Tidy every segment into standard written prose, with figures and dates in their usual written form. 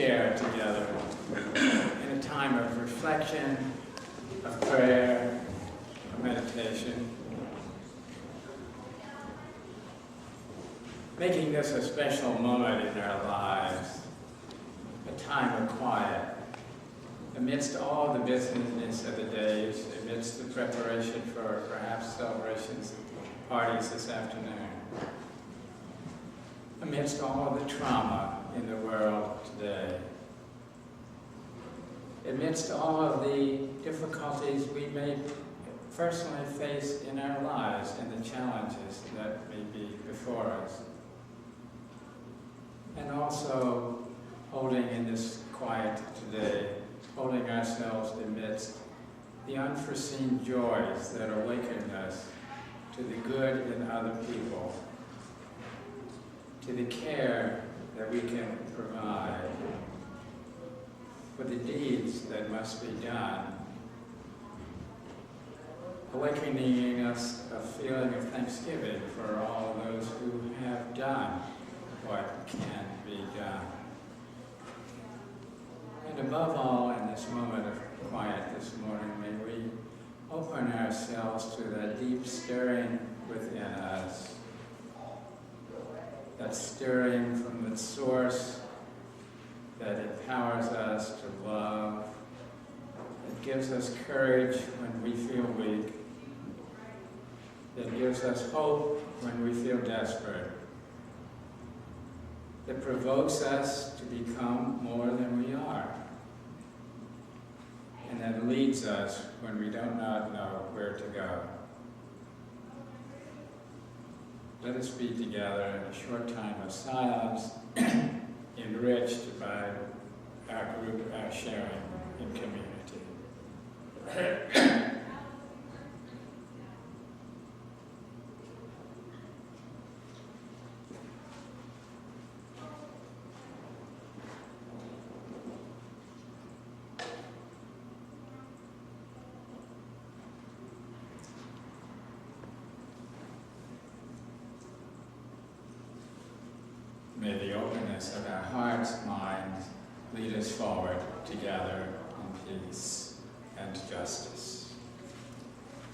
share together in a time of reflection, of prayer, of meditation. Making this a special moment in our lives, a time of quiet, amidst all the busyness of the days, amidst the preparation for perhaps celebrations, parties this afternoon, amidst all of the trauma in the world today, amidst all of the difficulties we may personally face in our lives and the challenges that may be before us. And also holding in this quiet today, holding ourselves amidst the unforeseen joys that awaken us to the good in other people, to the care that we can provide, for the deeds that must be done, awakening in us a feeling of thanksgiving for all of those who have done what can be done. And above all, in this moment of quiet this morning, may we open ourselves to that deep stirring within us, that stirring from the source that empowers us to love, that gives us courage when we feel weak, that gives us hope when we feel desperate, that provokes us to become more than we are, and that leads us when we do not know where to go. Let us be together in a short time of silence, enriched by our group, our sharing in community. May the openness of our hearts, minds, lead us forward together in peace and justice.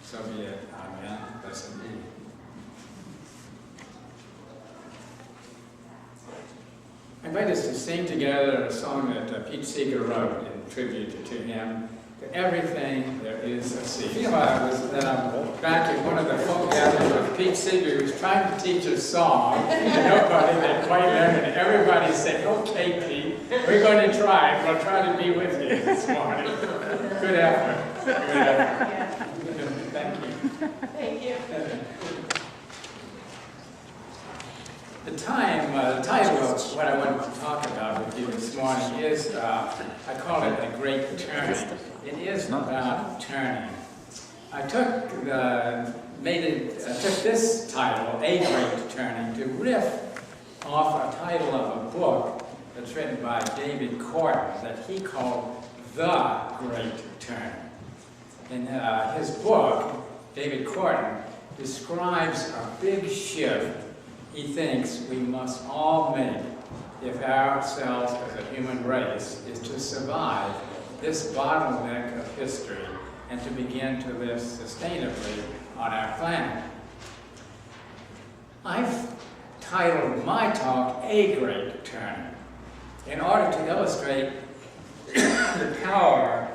So be it. Amen. Blessed be. I invite us to sing together a song that Pete Seeger wrote in tribute to him. To everything there is a sea. You know, I was back in one of the folk gatherings with Pete Seeger, who was trying to teach a song, and nobody had quite learned it. Everybody said, "Okay, Pete, we're going to try. We'll try to be with you this morning." Good effort. Good effort. Thank you. Thank you. The title of what I wanted to talk about with you this morning is, I call it a great turning. It is about turning. I took this title, A Great Turning, to riff off a title of a book that's written by David Korten that he called The Great Turning. In his book, David Korten describes a big shift he thinks we must all make if ourselves as a human race is to survive this bottleneck of history and to begin to live sustainably on our planet. I've titled my talk, A Great Turning, in order to illustrate the power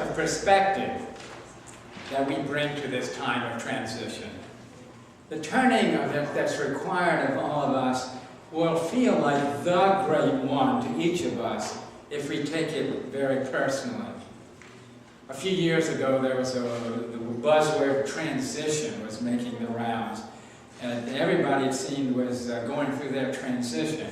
of perspective that we bring to this time of transition. The turning of it that's required of all of us will feel like the great one to each of us if we take it very personally. A few years ago, there was the buzzword transition was making the rounds, and everybody, it seemed, was going through their transition.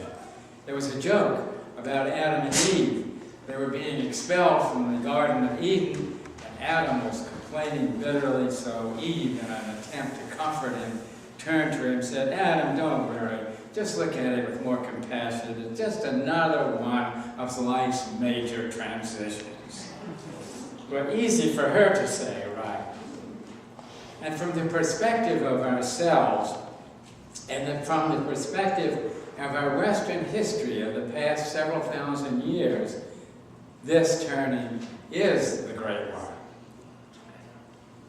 There was a joke about Adam and Eve. They were being expelled from the Garden of Eden, and Adam was complaining bitterly, so Eve, in an attempt to comfort him, turned to him and said, "Adam, don't worry. Just look at it with more compassion. It's just another one of life's major transitions." But easy for her to say, right? And from the perspective of ourselves, And that from the perspective of our Western history of the past several thousand years, this turning is the Great One.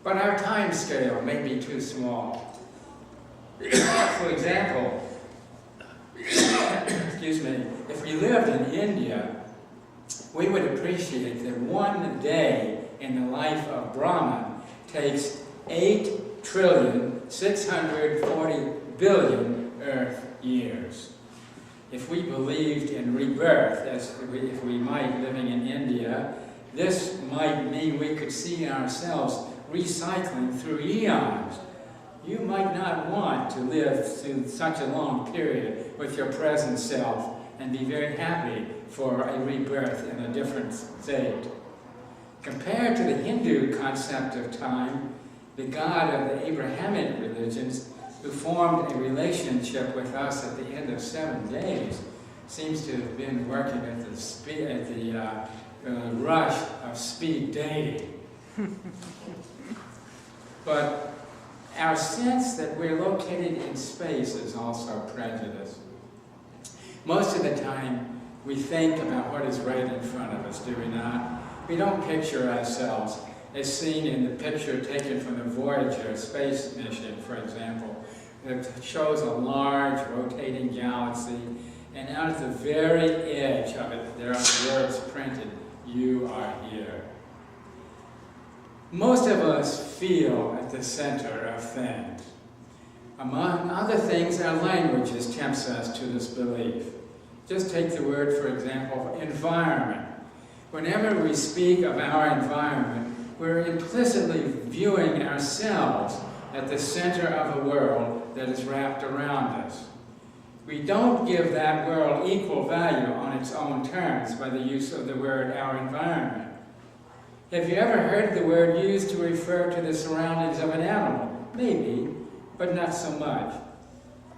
But our time scale may be too small. For example, excuse me, if we lived in India, we would appreciate that one day in the life of Brahman takes 8,640,000,000,000 Earth years. If we believed in rebirth, if we might living in India, this might mean we could see ourselves recycling through eons. You might not want to live through such a long period with your present self and be very happy for a rebirth in a different state. Compared to the Hindu concept of time, the God of the Abrahamic religions, who formed a relationship with us at the end of 7 days, seems to have been working at the rush of speed dating. But our sense that we're located in space is also prejudiced. Most of the time, we think about what is right in front of us, do we not? We don't picture ourselves as seen in the picture taken from the Voyager space mission, for example. It shows a large rotating galaxy, and out at the very edge of it, there are words printed, "You are here." Most of us feel at the center of things. Among other things, our languages tempts us to this belief. Just take the word, for example, environment. Whenever we speak of our environment, we're implicitly viewing ourselves at the center of a world that is wrapped around us. We don't give that world equal value on its own terms by the use of the word our environment. Have you ever heard the word used to refer to the surroundings of an animal? Maybe, but not so much.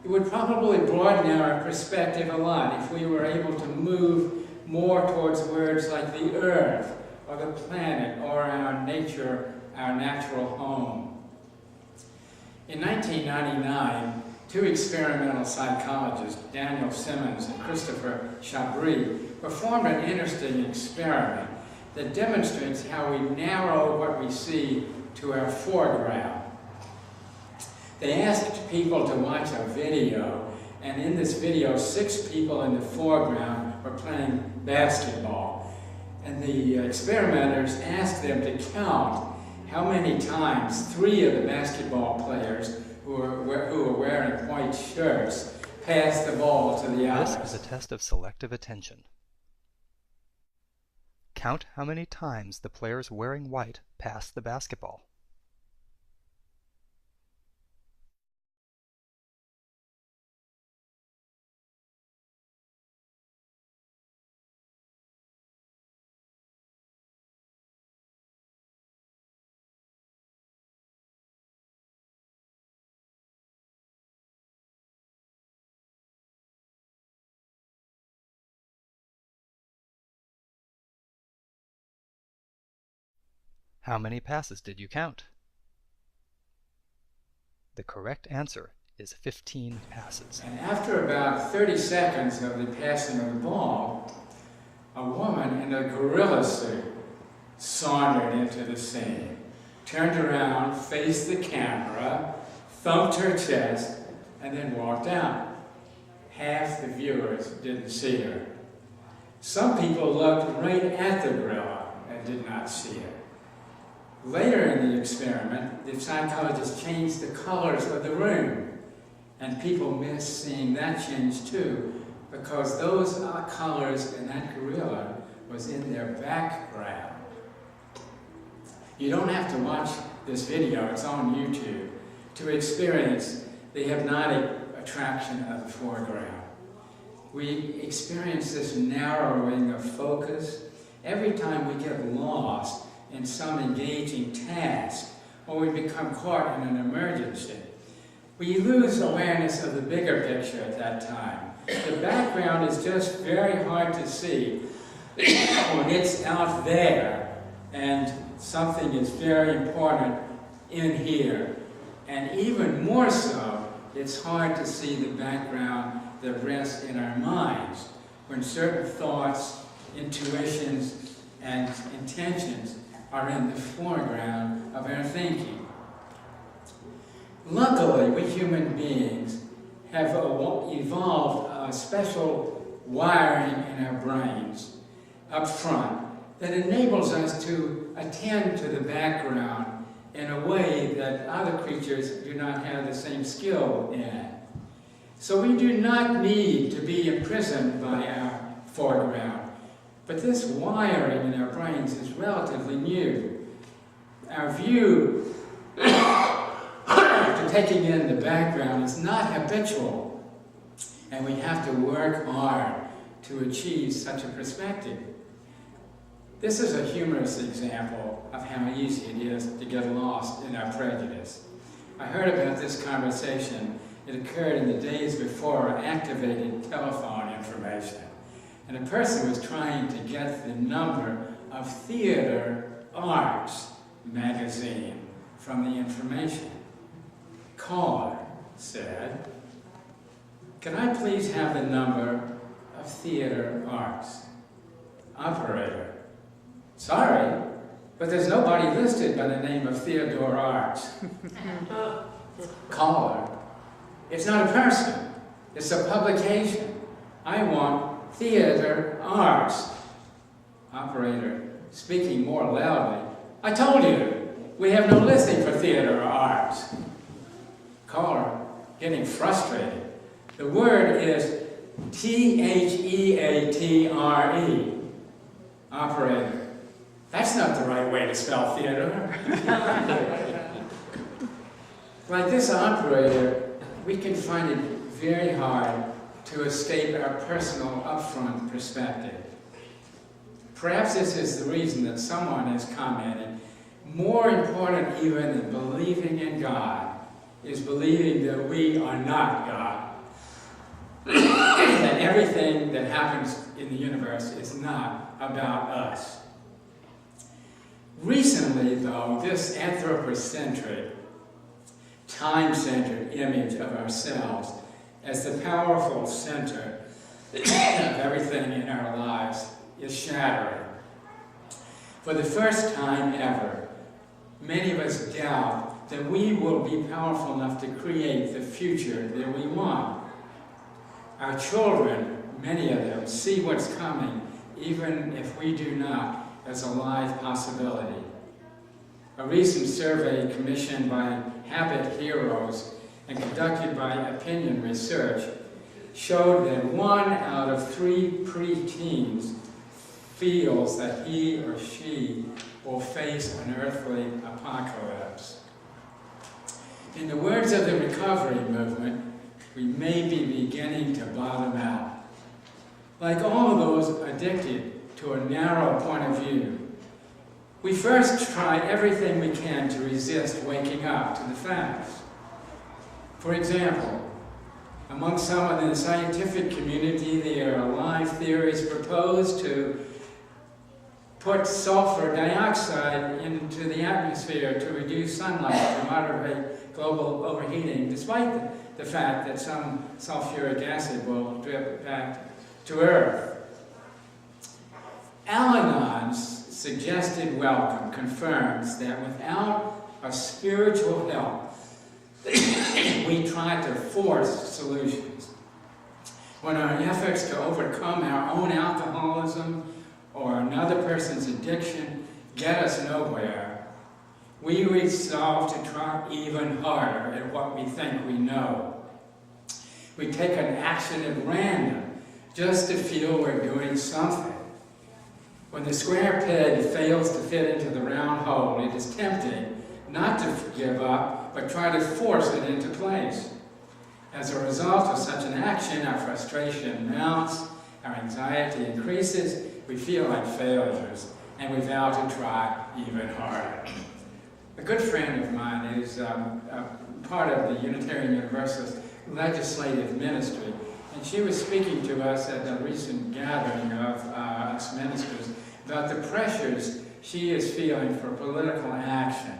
It would probably broaden our perspective a lot if we were able to move more towards words like the earth, or the planet, or our nature, our natural home. In 1999, two experimental psychologists, Daniel Simmons and Christopher Chabris, performed an interesting experiment that demonstrates how we narrow what we see to our foreground. They asked people to watch a video, and in this video, 6 people in the foreground were playing basketball. And the experimenters asked them to count how many times 3 of the basketball players who were wearing white shirts passed the ball to the others. This is a test of selective attention. Count how many times the players wearing white pass the basketball. How many passes did you count? The correct answer is 15 passes. And after about 30 seconds of the passing of the ball, a woman in a gorilla suit sauntered into the scene, turned around, faced the camera, thumped her chest, and then walked out. Half the viewers didn't see her. Some people looked right at the gorilla and did not see her. Later in the experiment, the psychologists changed the colors of the room, and people missed seeing that change too, because those colors in that gorilla was in their background. You don't have to watch this video, it's on YouTube, to experience the hypnotic attraction of the foreground. We experience this narrowing of focus every time we get lost in some engaging task, or we become caught in an emergency. We lose awareness of the bigger picture at that time. The background is just very hard to see when it's out there, and something is very important in here. And even more so it's hard to see the background that rests in our minds when certain thoughts, intuitions, and intentions are in the foreground of our thinking. Luckily, we human beings have evolved a special wiring in our brains up front that enables us to attend to the background in a way that other creatures do not have the same skill in. So we do not need to be imprisoned by our foreground. But this wiring in our brains is relatively new. Our view to taking in the background is not habitual, and we have to work hard to achieve such a perspective. This is a humorous example of how easy it is to get lost in our prejudice. I heard about this conversation. It occurred in the days before activated telephone information. And a person was trying to get the number of Theater Arts magazine from the information. Caller said, "Can I please have the number of Theater Arts?" Operator, "Sorry, but there's nobody listed by the name of Theodore Arts." Caller, "It's not a person, it's a publication. I want Theater Arts." Operator, speaking more loudly, "I told you, we have no listing for Theater Arts." Caller, getting frustrated, "The word is Theatre." Operator, "That's not the right way to spell theater." Like this operator, we can find it very hard to escape our personal upfront perspective. Perhaps this is the reason that someone has commented, more important even than believing in God is believing that we are not God. That everything that happens in the universe is not about us. Recently, though, this anthropocentric, time-centered image of ourselves as the powerful center of everything in our lives is shattering. For the first time ever, many of us doubt that we will be powerful enough to create the future that we want. Our children, many of them, see what's coming, even if we do not, as a live possibility. A recent survey commissioned by Habit Heroes and conducted by Opinion Research showed that 1 out of 3 preteens feels that he or she will face an earthly apocalypse. In the words of the recovery movement, we may be beginning to bottom out. Like all of those addicted to a narrow point of view, we first try everything we can to resist waking up to the facts. For example, among some in the scientific community, there are live theories proposed to put sulfur dioxide into the atmosphere to reduce sunlight to moderate global overheating, despite the fact that some sulfuric acid will drip back to Earth. Al-Anon's suggested welcome confirms that without a spiritual help, we try to force solutions. When our efforts to overcome our own alcoholism or another person's addiction get us nowhere, we resolve to try even harder at what we think we know. We take an action at random just to feel we're doing something. When the square peg fails to fit into the round hole, it is tempting not to give up, but try to force it into place. As a result of such an action, our frustration mounts, our anxiety increases, we feel like failures, and we vow to try even harder. A good friend of mine is part of the Unitarian Universalist legislative ministry, and she was speaking to us at a recent gathering of us ministers about the pressures she is feeling for political action,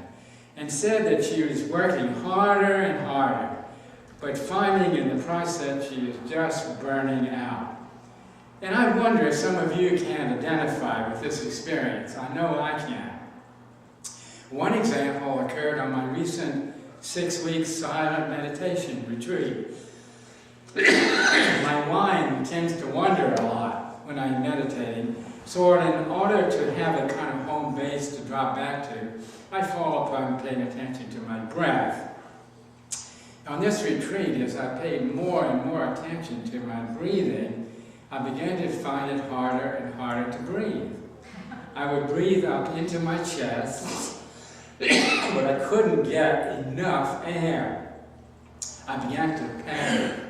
and said that she was working harder and harder, but finding in the process she is just burning out. And I wonder if some of you can identify with this experience. I know I can. One example occurred on my recent 6-week silent meditation retreat. My mind tends to wander a lot when I'm meditating, so in order to have a kind of home base to drop back to, I fall upon paying attention to my breath. On this retreat, as I paid more and more attention to my breathing, I began to find it harder and harder to breathe. I would breathe up into my chest, but I couldn't get enough air. I began to panic.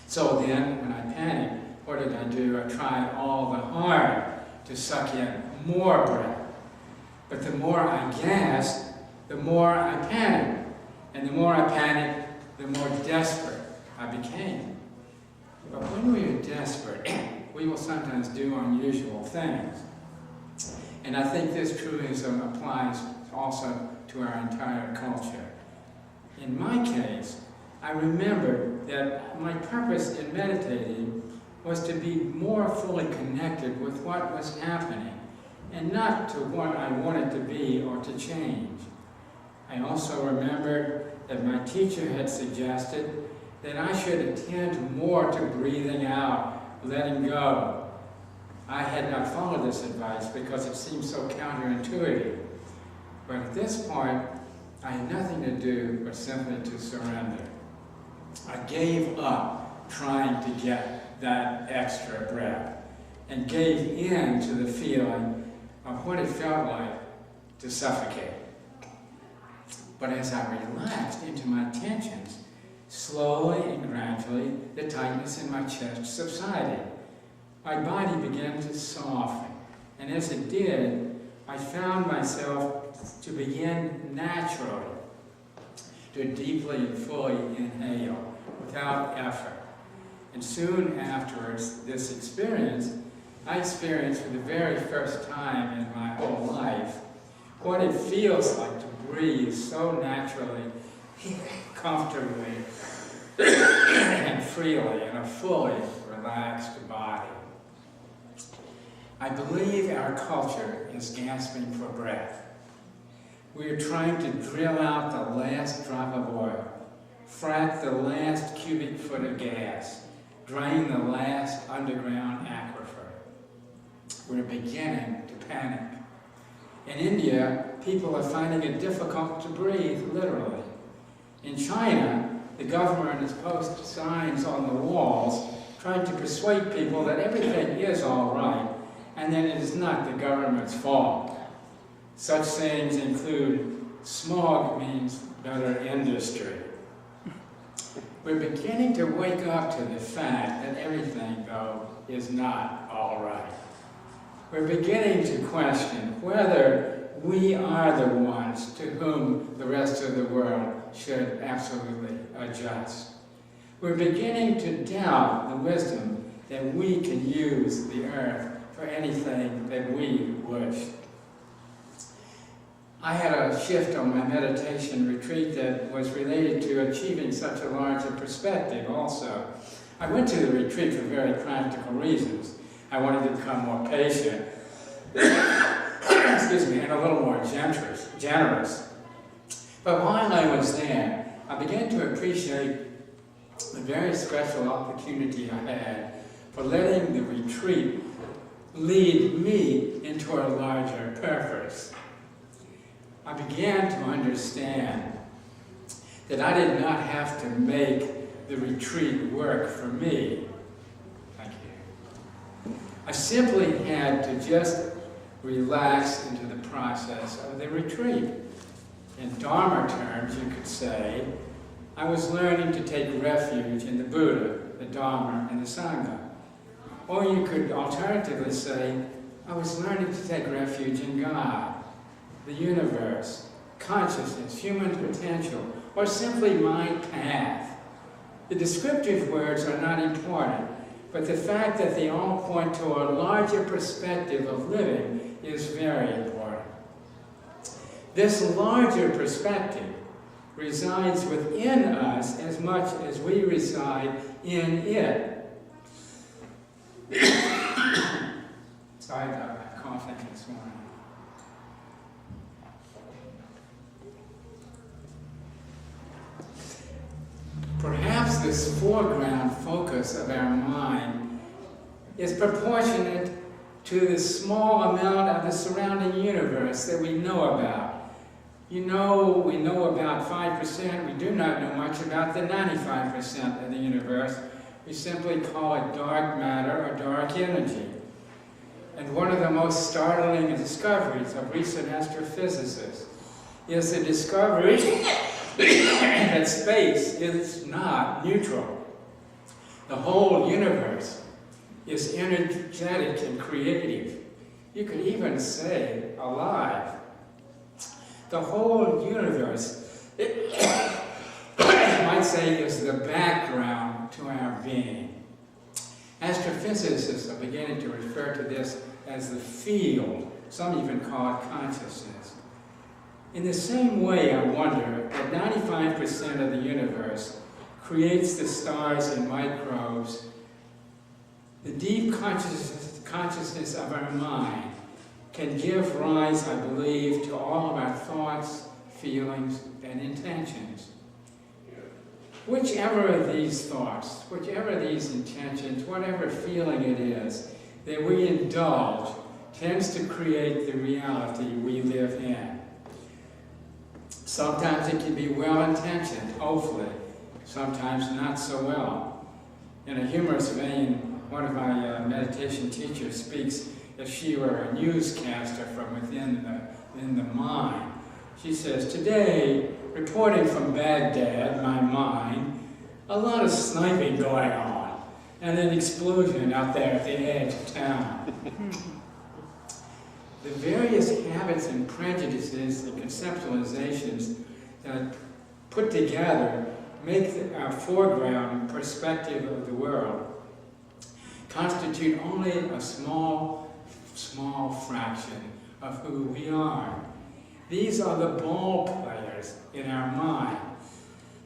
So then, when I panicked, what did I do? I tried all the harder to suck in more breath. But the more I gasped, the more I panicked. And the more I panicked, the more desperate I became. But when we are desperate, we will sometimes do unusual things. And I think this truism applies also to our entire culture. In my case, I remembered that my purpose in meditating was to be more fully connected with what was happening, and not to what I wanted to be or to change. I also remembered that my teacher had suggested that I should attend more to breathing out, letting go. I had not followed this advice because it seemed so counterintuitive. But at this point, I had nothing to do but simply to surrender. I gave up trying to get that extra breath and gave in to the feeling of what it felt like to suffocate. But as I relaxed into my tensions, slowly and gradually, the tightness in my chest subsided. My body began to soften, and as it did, I found myself to begin naturally to deeply and fully inhale without effort. And soon afterwards, this experience, I experienced for the very first time in my whole life what it feels like to breathe so naturally, comfortably, and freely in a fully relaxed body. I believe our culture is gasping for breath. We are trying to drill out the last drop of oil, frack the last cubic foot of gas, drain the last underground aquifer. We're beginning to panic. In India, people are finding it difficult to breathe, literally. In China, the government has posted signs on the walls trying to persuade people that everything is all right and that it is not the government's fault. Such sayings include, smog means better industry. We're beginning to wake up to the fact that everything, though, is not all right. We're beginning to question whether we are the ones to whom the rest of the world should absolutely adjust. We're beginning to doubt the wisdom that we can use the earth for anything that we wish. I had a shift on my meditation retreat that was related to achieving such a larger perspective also. I went to the retreat for very practical reasons. I wanted to become more patient, excuse me, and a little more generous. But while I was there, I began to appreciate the very special opportunity I had for letting the retreat lead me into a larger purpose. I began to understand that I did not have to make the retreat work for me. Thank you. I simply had to just relax into the process of the retreat. In Dharma terms, you could say, I was learning to take refuge in the Buddha, the Dharma, and the Sangha. Or you could alternatively say, I was learning to take refuge in God, the universe, consciousness, human potential, or simply my path. The descriptive words are not important, but the fact that they all point to a larger perspective of living is very important. This larger perspective resides within us as much as we reside in it. Sorry about that coughing this morning. Perhaps this foreground focus of our mind is proportionate to the small amount of the surrounding universe that we know about. You know, we know about 5%, we do not know much about the 95% of the universe. We simply call it dark matter or dark energy. And one of the most startling discoveries of recent astrophysicists is the discovery that space is not neutral. The whole universe is energetic and creative. You could even say alive. The whole universe, I might say, is the background to our being. Astrophysicists are beginning to refer to this as the field. Some even call it consciousness. In the same way, I wonder that 95% of the universe creates the stars and microbes. The deep consciousness of our mind can give rise, I believe, to all of our thoughts, feelings, and intentions. Whichever of these thoughts, whichever of these intentions, whatever feeling it is that we indulge, tends to create the reality we live in. Sometimes it can be well-intentioned, hopefully. Sometimes not so well. In a humorous vein, one of my meditation teachers speaks as she were a newscaster from within the mind. She says, "Today, reporting from Baghdad, my mind, a lot of sniping going on, and an explosion out there at the edge of town." The various habits and prejudices and conceptualizations that put together make our foreground perspective of the world constitute only a small fraction of who we are. These are the ball players in our mind.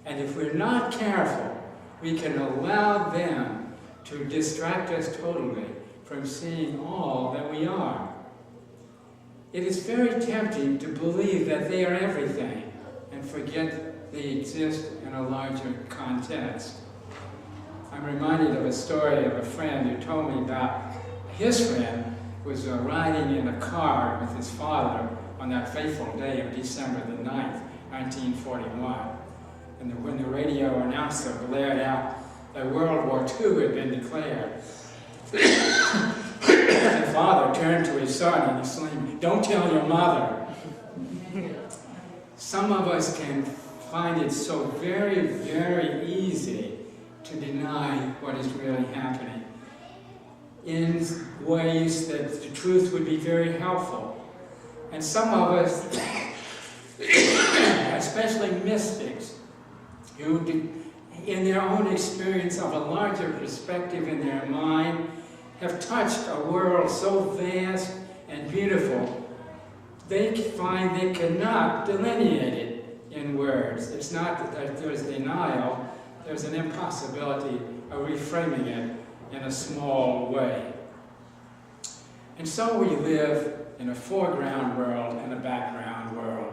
And if we're not careful, we can allow them to distract us totally from seeing all that we are. It is very tempting to believe that they are everything and forget they exist in a larger context. I'm reminded of a story of a friend who told me about his friend was riding in a car with his father on that fateful day of December the 9th, 1941. And when the radio announcer blared out that World War II had been declared, the father turned to his son and exclaimed, "Don't tell your mother." Some of us can find it so very, very easy to deny what is really happening in ways that the truth would be very helpful. And some of us, especially mystics, who in their own experience of a larger perspective in their mind, have touched a world so vast and beautiful, they find they cannot delineate it in words. It's not that there's denial, there's an impossibility of reframing it in a small way. And so we live in a foreground world and a background world.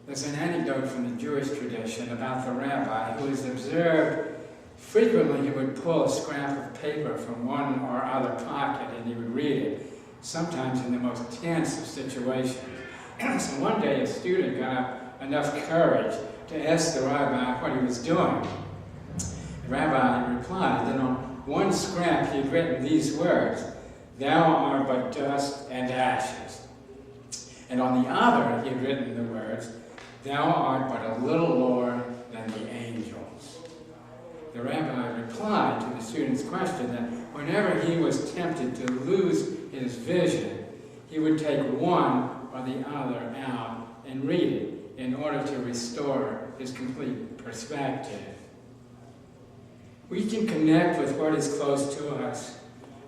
There's an anecdote from the Jewish tradition about the rabbi who is observed frequently. He would pull a scrap of paper from one or other pocket and he would read it, sometimes in the most tense of situations. So one day a student got up enough courage to ask the rabbi what he was doing. The rabbi replied that on one scrap he had written these words, "Thou art but dust and ashes." And on the other he had written the words, "Thou art but a little lower than the angels." The rabbi replied to the student's question that whenever he was tempted to lose his vision, he would take one or the other out and read it in order to restore his complete perspective. We can connect with what is close to us,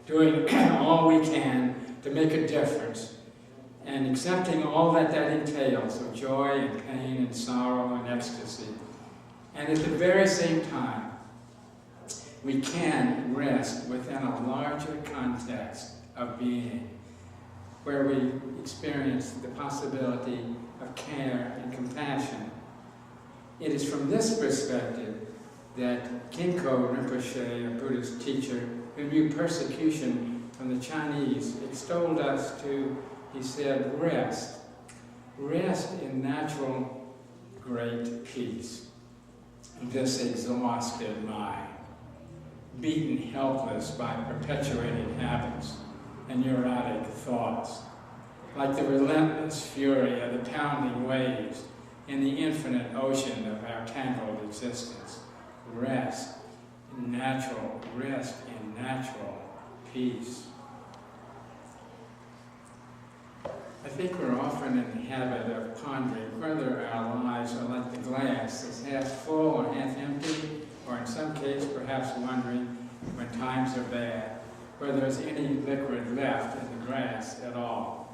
doing all we can to make a difference. and accepting all that entails of joy and pain and sorrow and ecstasy. And at the very same time, we can rest within a larger context of being, where we experience the possibility of care and compassion. It is from this perspective that Kinko Rinpoche, a Buddhist teacher who knew persecution from the Chinese, extolled us to, he said, rest. Rest in natural great peace. This exhausted mind, beaten helpless by perpetuating habits and neurotic thoughts, like the relentless fury of the pounding waves in the infinite ocean of our tangled existence. Rest in natural peace. I think we're often in the habit of pondering whether our lives are like the glass that's half full or half empty, or in some case perhaps wondering when times are bad, whether there's any liquid left in the glass at all.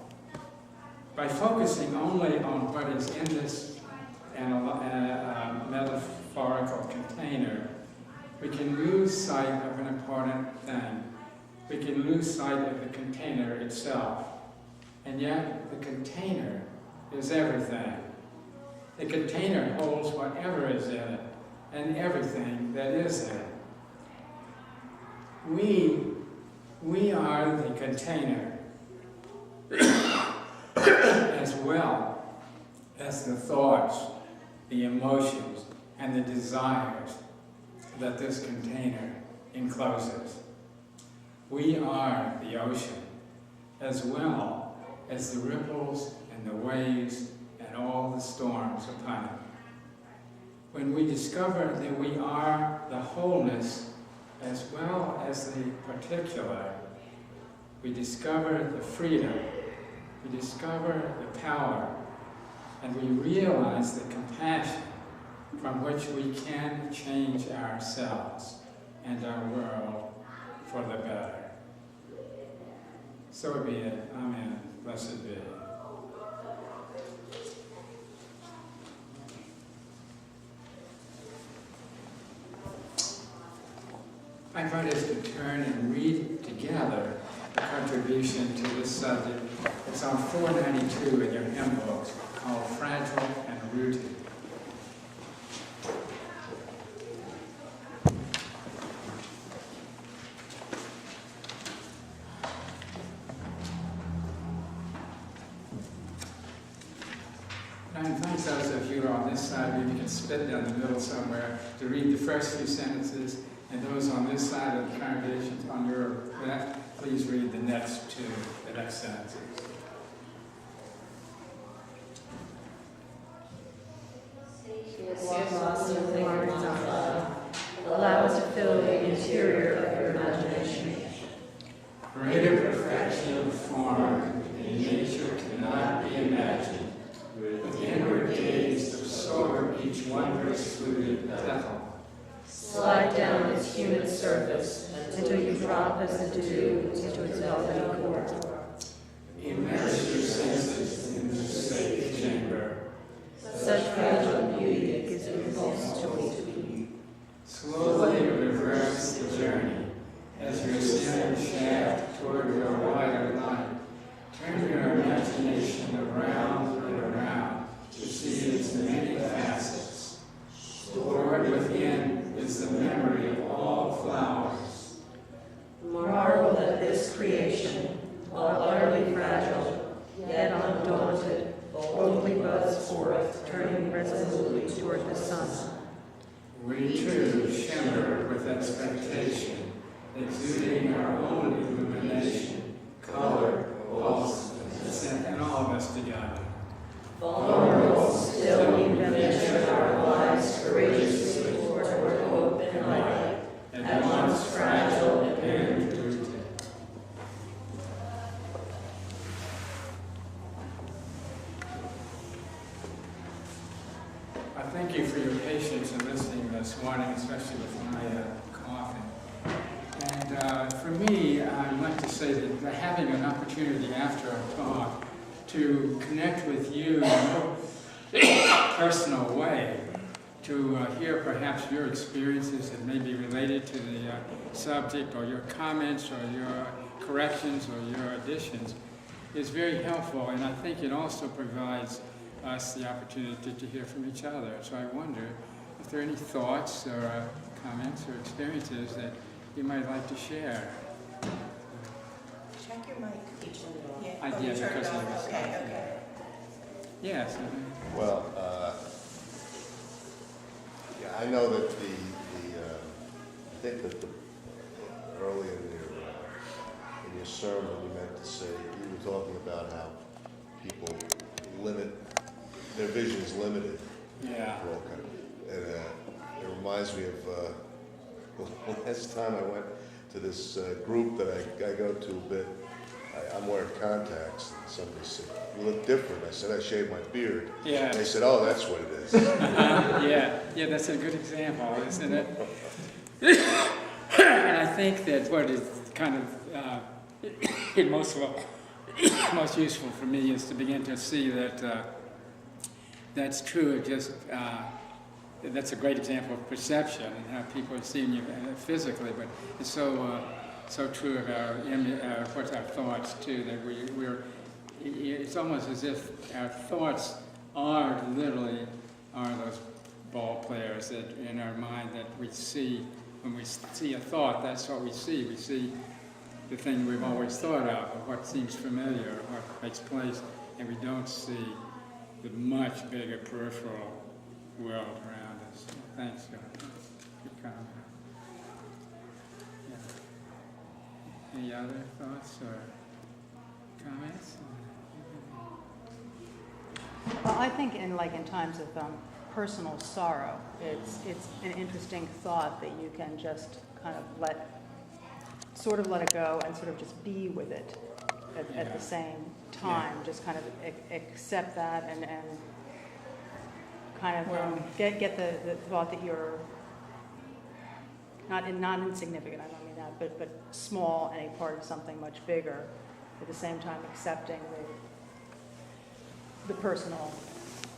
By focusing only on what is in this metaphorical container, we can lose sight of an important thing. We can lose sight of the container itself. And yet, the container is everything. The container holds whatever is in it, and everything that is in it. We are the container, as well as the thoughts, the emotions, and the desires that this container encloses. We are the ocean, as well as the ripples and the waves and all the storms upon it. When we discover that we are the wholeness as well as the particular, we discover the freedom, we discover the power, and we realize the compassion from which we can change ourselves and our world for the better. So be it. Amen. Blessed be. I invite us to turn and read together a contribution to this subject. It's on 492 in your hymn books, called Fragile and Rooted. I invite those of you on this side, maybe you can split down the middle somewhere, to read the first few sentences, and those on this side of the congregation on your left, please read the next sentences. Allow us to fill the interior of your imagination. Greater perfection of form in nature cannot be imagined. With inward gaze absorb each wondrous fluted petal. Slide down its humid surface until you drop as the dew into its velvety core. Immerse your senses in the safe chamber. Such fragile beauty gives impulse to be. Slowly reverse the journey as you ascend shaft toward your wider light. Turn your imagination around and around to see its many facets. Stored within is the memory of all flowers. Marvel at this creation, while utterly fragile, yet undaunted, boldly buds forth, turning resolutely toward the sun. We too shimmer with expectation, exuding our own illumination, color, pulse, and all of us together. Vulnerable, still we venture our lives courageously toward hope and light, at once fragile and rooted. I thank you for your patience in listening this morning, especially with my coughing. And for me, I'd like to say that having an opportunity after our talk to connect with you in a more personal way, to hear perhaps your experiences that may be related to the subject, or your comments, or your corrections, or your additions, is very helpful, and I think it also provides us the opportunity to hear from each other. So I wonder if there are any thoughts or comments or experiences that you might like to share. Check your mic. Yeah. I Oh, did, you turned because it I off. was- Okay. Yes. Well, yeah, I know that I think that early in your sermon, you meant to say, you were talking about how people their vision is limited. Yeah. For all kind of, and it reminds me of the last time I went to this group that I go to a bit. I'm wearing contacts, and somebody said, "You look different." I said, "I shaved my beard." Yeah. And they said, "Oh, that's what it is." Yeah, that's a good example, isn't it? And I think that what is kind of most useful for me is to begin to see that that's true. That's a great example of perception and how people are seeing you physically, but it's so true of our thoughts too, that it's almost as if our thoughts are those ball players that in our mind that we see. When we see a thought, that's what we see. We see the thing we've always thought of, or what seems familiar, or what takes place, and we don't see the much bigger peripheral world around us. Thanks, John. Good comment. Yeah. Any other thoughts or comments? Well, I think in times of personal sorrow, it's an interesting thought that you can just kind of let it go and sort of just be with it at the same time. Yeah. Just kind of accept that and kind of get the thought that you're not insignificant. I don't mean that, but small and a part of something much bigger. At the same time, accepting the personal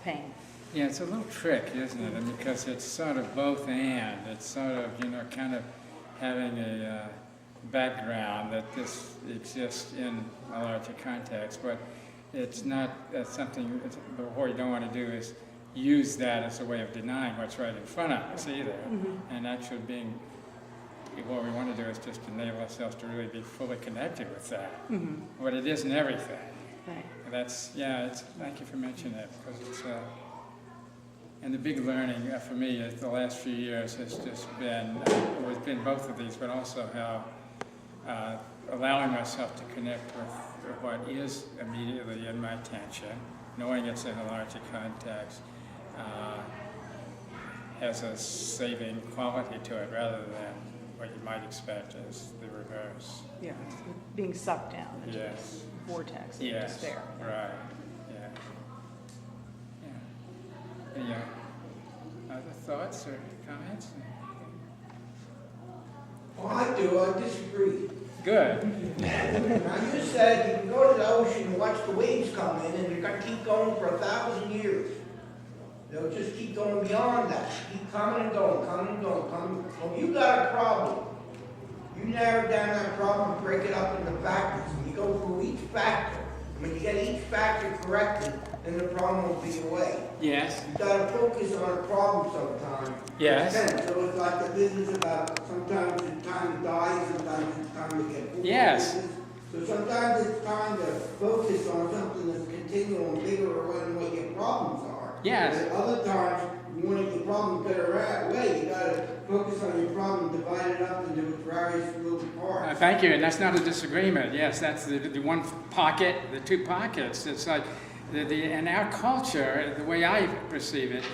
pain. Yeah, it's a little trick, isn't it? And because it's sort of both and. It's sort of, kind of having a background that this exists in a larger context, but it's not something, what you don't want to do is use that as a way of denying what's right in front of us either. Mm-hmm. And actually what we want to do is just enable ourselves to really be fully connected with that. Mm-hmm. But it isn't everything. Right. Thank you for mentioning that, because it's, and the big learning for me is the last few years has just been, it's been both of these, but also how allowing myself to connect with what is immediately in my attention, knowing it's in a larger context, has a saving quality to it rather than what you might expect as the reverse. Yeah, being sucked down into Yes. this vortex of Yes. despair. Right. Yeah. Any other thoughts or comments? Well, I do. I disagree. Good. Now, you said you can go to the ocean and watch the waves come in, and you're going to keep going for 1,000 years. They'll just keep going beyond that. Keep coming and going, coming and going, coming. Well, you got a problem. You narrow down that problem and break it up into factors, and you go through each factor. When you get each factor corrected, then the problem will be away. Yes. You got to focus on a problem sometimes. Yes. So it's like the business about sometimes it's time to die, sometimes it's time to get born. Yes. So sometimes it's time to focus on something that's continual and bigger than what your problems are. Yes. And at other times, you want to get your problems better away. You got to focus on your problem, divide it up into its various little parts. Thank you, and that's not a disagreement. Yes, that's the one pocket, the two pockets. It's like, in our culture, the way I perceive it,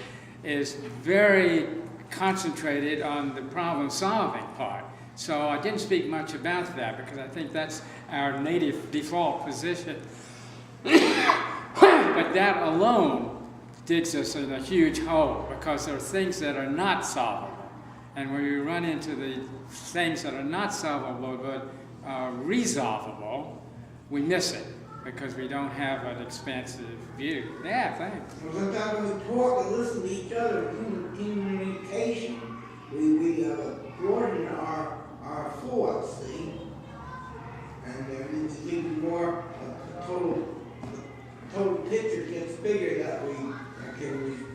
is very concentrated on the problem-solving part. So I didn't speak much about that because I think that's our native default position. But that alone digs us in a huge hole because there are things that are not solvable. And when we run into the things that are not solvable but are resolvable, we miss it because we don't have an expansive view. Yeah, thanks. Well, sometimes when we talk and listen to each other, communication, we broaden our thoughts, see? And we think more, the total picture gets bigger that we can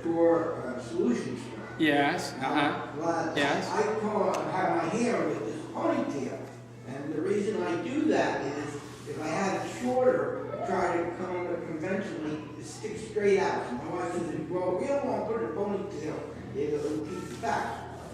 draw solutions from. Yes, Well, yes. I have my hair with this ponytail, and the reason I do that is if I had it shorter, I try to comb it conventionally, it sticks straight out. So my wife says, if you grow a real long, put a ponytail, it'll keep it back.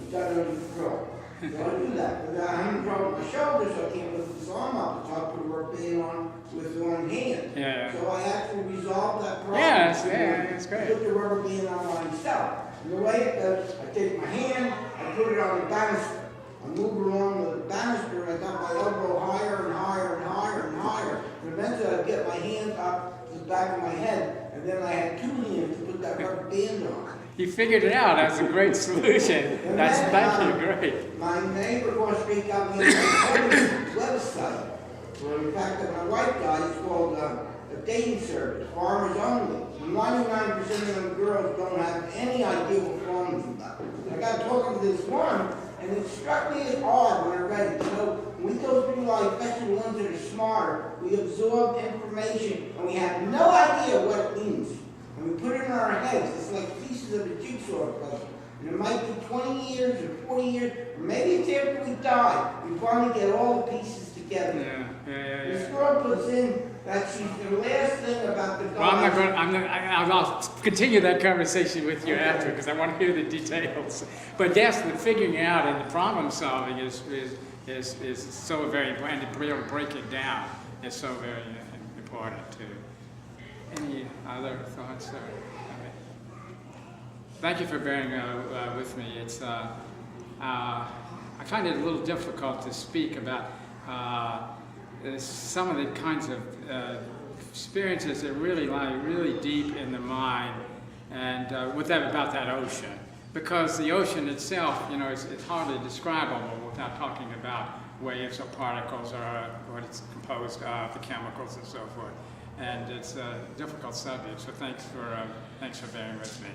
You got it under control. So I do that. But I'm having trouble with my shoulders, so I can't lift this arm up. So I put a rubber band on with one hand. Yeah. So I actually resolved that problem. Yeah, that's great. I put the rubber band on myself. And the way it does, I take my hand, I put it on the banister. I move along with the banister, and I got my elbow higher and higher and higher and higher. And eventually I get my hands up to the back of my head, and then I had two hands to put that rubber band on. You figured it out. That's a great solution. Thank you, great. My neighbor across the street got me a website. Well, in fact, that my wife got, it's called a dating service, farmers only. 99% of them girls don't have any idea what farming is about. I got talking to this one, and it struck me as odd when I read it. You know, when we go through life, especially the ones that are smarter, we absorb information, and we have no idea what it means. And we put it in our heads. It's like pieces of a jigsaw puzzle. And it might be 20 years or 40 years, or maybe it's after we die, we finally get all the pieces together. Yeah. This girl puts in that she's the last thing about the Well, guy. I'll continue that conversation with you after because I want to hear the details. But yes, the figuring out and the problem solving is so very important. And to be able to break it down is so very important too. Any other thoughts? Thank you for bearing with me. It's I find it a little difficult to speak about some of the kinds of experiences that really lie really deep in the mind, and about that ocean, because the ocean itself, you know, it's hardly describable without talking about waves or particles or what it's composed of, the chemicals and so forth. And it's a difficult subject. So thanks for bearing with me.